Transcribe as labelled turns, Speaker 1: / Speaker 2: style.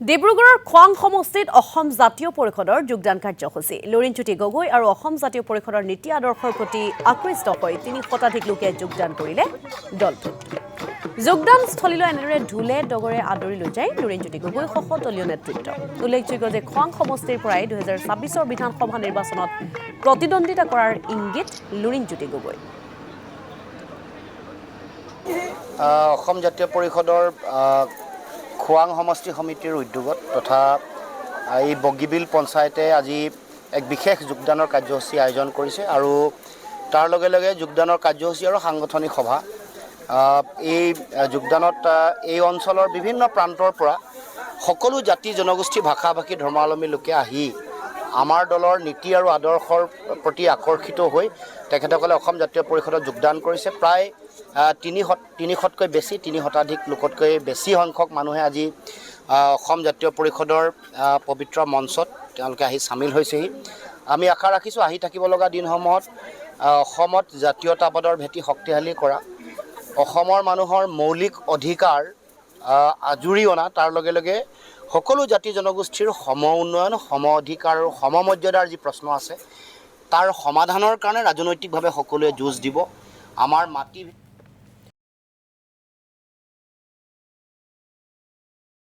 Speaker 1: ডিব্ৰুগড়ৰ খোৱাং সমষ্টিত অসম জাতীয় পৰিষদৰ যোগদান কাৰ্যসূচী লুৰিণজ্যোতি গগৈ আৰু অসম জাতীয় পৰিষদৰ নীতি আদৰ্শৰ প্ৰতি আকৃষ্ট হৈ ৩০ শতাধিক লোকে যোগদান কৰিলে দলটোত যোগদানস্থলীলৈ এনেদৰে ঢোলে ডগৰে আদৰি লৈ যায় লুৰিণজ্যোতি গগৈ সহ দলীয় নেতৃত্ব উল্লেখযোগ্য যে খোৱাং সমষ্টিৰ পৰাই 2026 বিধানসভা নিৰ্বাচনত প্ৰতিদ্বন্দ্বিতা কৰাৰ ইংগিত লুৰিণজ্যোতি গগৈ
Speaker 2: অসম জাতীয় পৰিষদৰ খোৱাং সমষ্টি সমিতিৰ উদ্যোগত তথা এই বগীবিল পঞ্চায়তে আজি এক বিশেষ যোগদানৰ কাৰ্যসূচী আয়োজন কৰিছে আৰু তাৰ লগে লগে যোগদানৰ কাৰ্যসূচী আৰু সাংগঠনিক সভা এই যোগদানত এই অঞ্চলৰ বিভিন্ন প্ৰান্তৰ পৰা সকলো জাতি জনগোষ্ঠী ভাষা ভাষী ধৰ্মাৱলম্বী লোকে আহি আমাৰ দলৰ নীতি আৰু আদৰ্শৰ প্ৰতি আকৰ্ষিত হৈ তেখেতসকলে অসম জাতীয় পৰিষদত যোগদান কৰিছে প্ৰায় ৩০০তকৈ বেছি ৩০ শতাধিক লোকতকৈ বেছি সংখ্যক মানুহে আজি অসম জাতীয় পৰিষদৰ পবিত্ৰ মঞ্চত তেওঁলোকে আহি চামিল হৈছেহি আমি আশা ৰাখিছোঁ আহি থাকিব লগা দিনসমূহত অসমত জাতীয়তাবাদৰ ভেটি শক্তিশালী কৰা অসমৰ মানুহৰ মৌলিক অধিকাৰ আজুৰি অনা তাৰ লগে লগে সকলো জাতি জনগোষ্ঠীৰ সম উন্নয়ন সম অধিকাৰ আৰু সমমৰ্যাদাৰ যি প্ৰশ্ন আছে তাৰ সমাধানৰ কাৰণে ৰাজনৈতিকভাৱে সকলোৱে যুঁজ দিব আমাৰ মাটি